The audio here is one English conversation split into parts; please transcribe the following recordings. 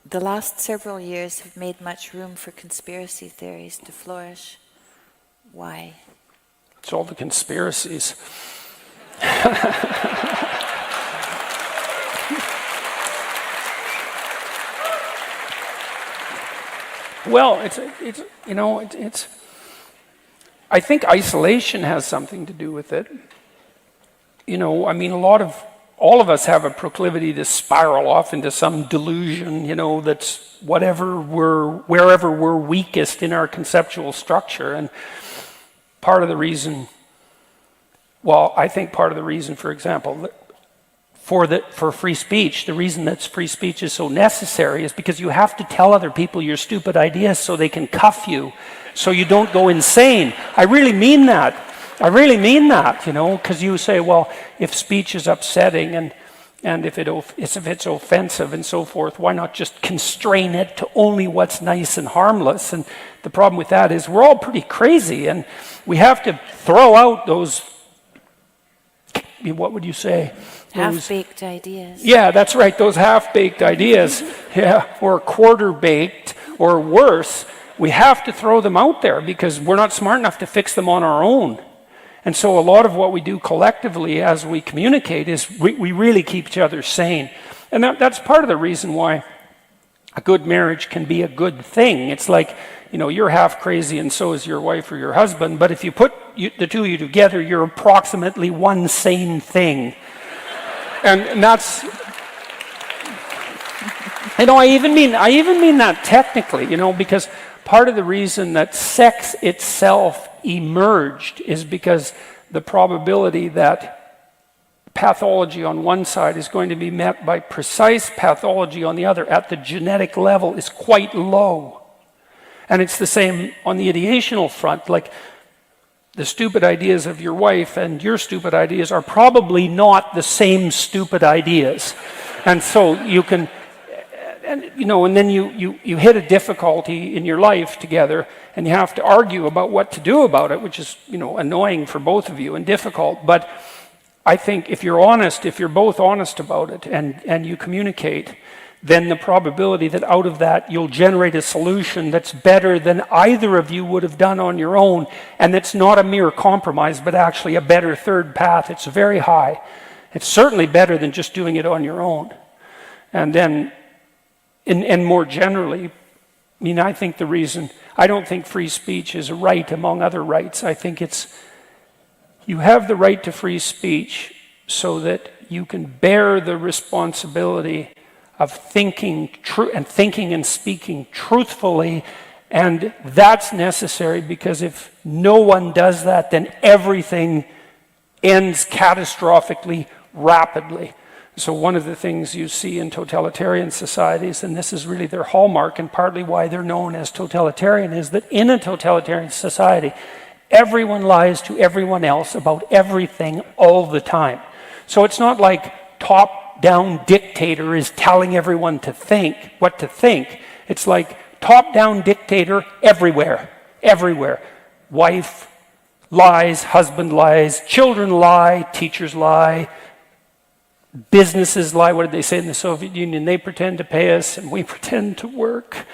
the last several years have made much room for conspiracy theories to flourish. Why? It's all the conspiracies. Well, it's. I think isolation has something to do with it. I mean, all of us have a proclivity to spiral off into some delusion, that's wherever we're weakest in our conceptual structure. And part of the reason, for example, for free speech, the reason that free speech is so necessary is because you have to tell other people your stupid ideas so they can cuff you, so you don't go insane. I really mean that, because you say, well, if speech is upsetting and if it's offensive and so forth, why not just constrain it to only what's nice and harmless? And the problem with that is we're all pretty crazy, and we have to throw out those, what would you say? Half-baked ideas. Yeah, that's right, those half-baked ideas. Yeah, or quarter-baked, or worse. We have to throw them out there because we're not smart enough to fix them on our own. And so a lot of what we do collectively as we communicate is we really keep each other sane. And that's part of the reason why a good marriage can be a good thing. It's like, you're half crazy and so is your wife or your husband, but if you put the two of you together, you're approximately one sane thing. And that's, I even mean that technically, because part of the reason that sex itself emerged is because the probability that pathology on one side is going to be met by precise pathology on the other at the genetic level is quite low. And it's the same on the ideational front. Like, the stupid ideas of your wife and your stupid ideas are probably not the same stupid ideas. And so you can, and then you hit a difficulty in your life together and you have to argue about what to do about it, which is, annoying for both of you and difficult. But I think if you're both honest about it and you communicate, then the probability that out of that you'll generate a solution that's better than either of you would have done on your own, and that's not a mere compromise, but actually a better third path, it's very high. It's certainly better than just doing it on your own. And then, and more generally, I think I don't think free speech is a right among other rights. I think you have the right to free speech so that you can bear the responsibility of thinking and speaking truthfully, and that's necessary because if no one does that, then everything ends catastrophically rapidly. So one of the things you see in totalitarian societies, and this is really their hallmark and partly why they're known as totalitarian, is that in a totalitarian society, everyone lies to everyone else about everything all the time. So it's not like top-down dictator is telling everyone what to think. It's like top-down dictator everywhere. Wife lies, husband lies, children lie, teachers lie, businesses lie. What did they say in the Soviet Union? They pretend to pay us and we pretend to work.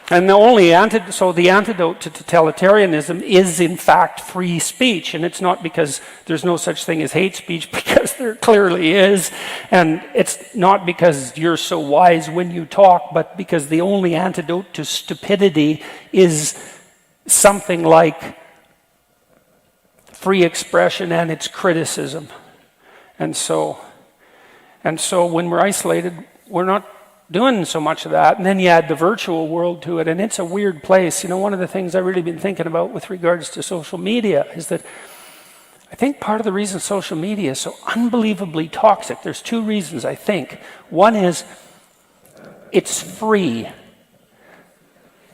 The antidote to totalitarianism is in fact free speech, and it's not because there's no such thing as hate speech, because there clearly is, and it's not because you're so wise when you talk, but because the only antidote to stupidity is something like free expression and its criticism. And so when we're isolated, we're not doing so much of that. And then you add the virtual world to it, and it's a weird place. One of the things I've really been thinking about with regards to social media is that I think part of the reason social media is so unbelievably toxic, there's two reasons, I think. One is it's free.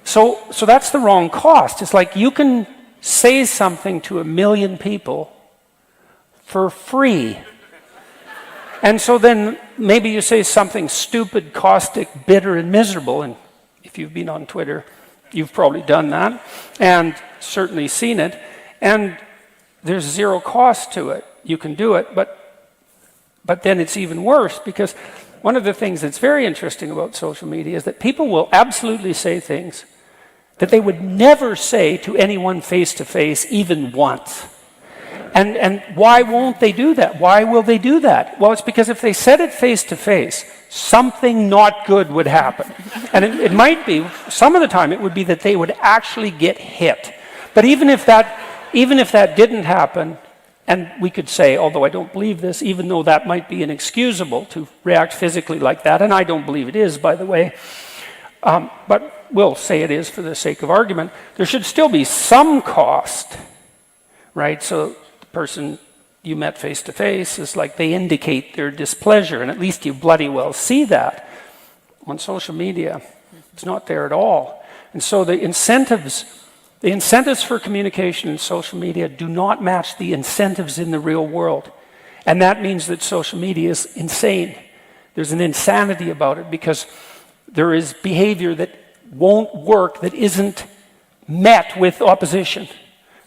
So that's the wrong cost. It's like you can say something to 1 million people for free. And so then maybe you say something stupid, caustic, bitter, and miserable. And if you've been on Twitter, you've probably done that and certainly seen it. And there's zero cost to it. You can do it, but then it's even worse because one of the things that's very interesting about social media is that people will absolutely say things that they would never say to anyone face-to-face even once. And why won't they do that? Why will they do that? Well, it's because if they said it face-to-face, something not good would happen. And it might be, some of the time, it would be that they would actually get hit. But even if that didn't happen, and we could say, although I don't believe this, even though that might be inexcusable to react physically like that, and I don't believe it is, by the way, but we'll say it is for the sake of argument, there should still be some cost, right? So the person you met face-to-face is like they indicate their displeasure, and at least you bloody well see that. On social media, it's not there at all. And so the incentives for communication in social media do not match the incentives in the real world. And that means that social media is insane. There's an insanity about it because there is behavior that won't work that isn't met with opposition.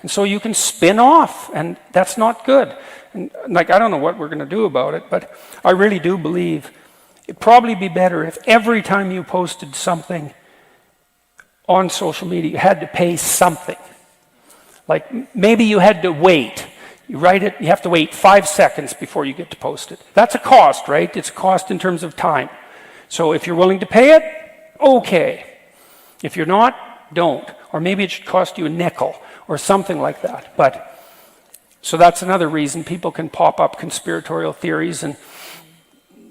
And so you can spin off, and that's not good. And like, I don't know what we're going to do about it, but I really do believe it'd probably be better if every time you posted something on social media, you had to pay something. Like maybe you had to wait. You write it, you have to wait 5 seconds before you get to post it. That's a cost, right? It's a cost in terms of time. So if you're willing to pay it, okay. If you're not, don't. Or maybe it should cost you a nickel or something like that. But so that's another reason people can pop up conspiratorial theories, and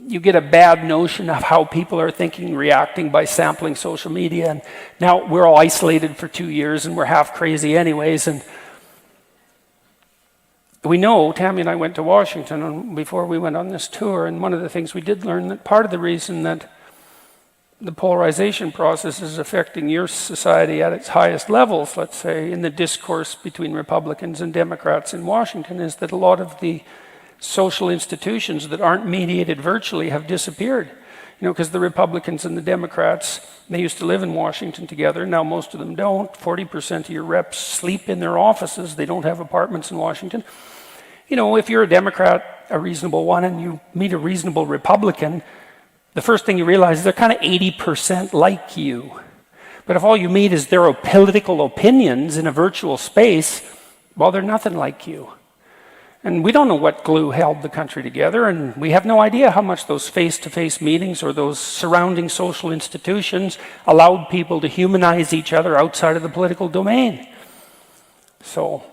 you get a bad notion of how people are thinking, reacting by sampling social media. And now we're all isolated for 2 years and we're half crazy anyways. And we know, Tammy and I went to Washington before we went on this tour, and one of the things we did learn that part of the reason that the polarization process is affecting your society at its highest levels, let's say, in the discourse between Republicans and Democrats in Washington, is that a lot of the social institutions that aren't mediated virtually have disappeared. You know, because the Republicans and the Democrats, they used to live in Washington together. Now most of them don't. 40% of your reps sleep in their offices. They don't have apartments in Washington. You know, if you're a Democrat, a reasonable one, and you meet a reasonable Republican, the first thing you realize is they're kind of 80% like you. But if all you meet is their political opinions in a virtual space, well, they're nothing like you. And we don't know what glue held the country together, and we have no idea how much those face-to-face meetings or those surrounding social institutions allowed people to humanize each other outside of the political domain. So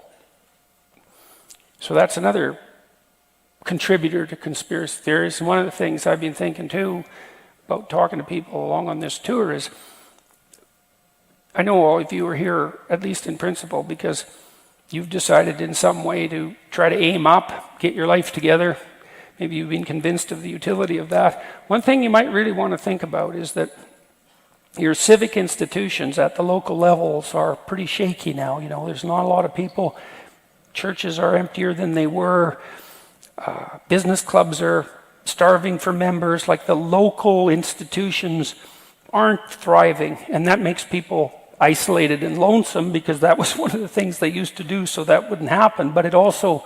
that's another contributor to conspiracy theories. And one of the things I've been thinking too about talking to people along on this tour is, I know all of you are here, at least in principle, because you've decided in some way to try to aim up, get your life together. Maybe you've been convinced of the utility of that. One thing you might really want to think about is that your civic institutions at the local levels are pretty shaky now. You know, there's not a lot of people. Churches are emptier than they were. Business clubs are starving for members. Like, the local institutions aren't thriving, and that makes people isolated and lonesome, because that was one of the things they used to do so that wouldn't happen. But it also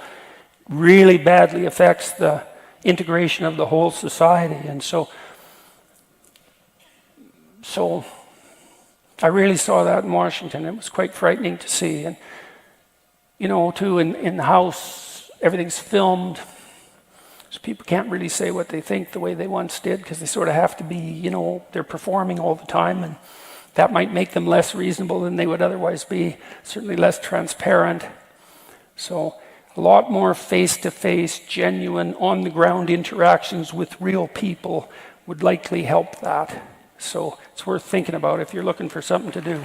really badly affects the integration of the whole society. And so I really saw that in Washington. It was quite frightening to see. And you know, too, in the House, everything's filmed, so people can't really say what they think the way they once did, because they sort of have to be, you know, they're performing all the time, and that might make them less reasonable than they would otherwise be, certainly less transparent. So a lot more face-to-face, genuine, on-the-ground interactions with real people would likely help that. So it's worth thinking about if you're looking for something to do.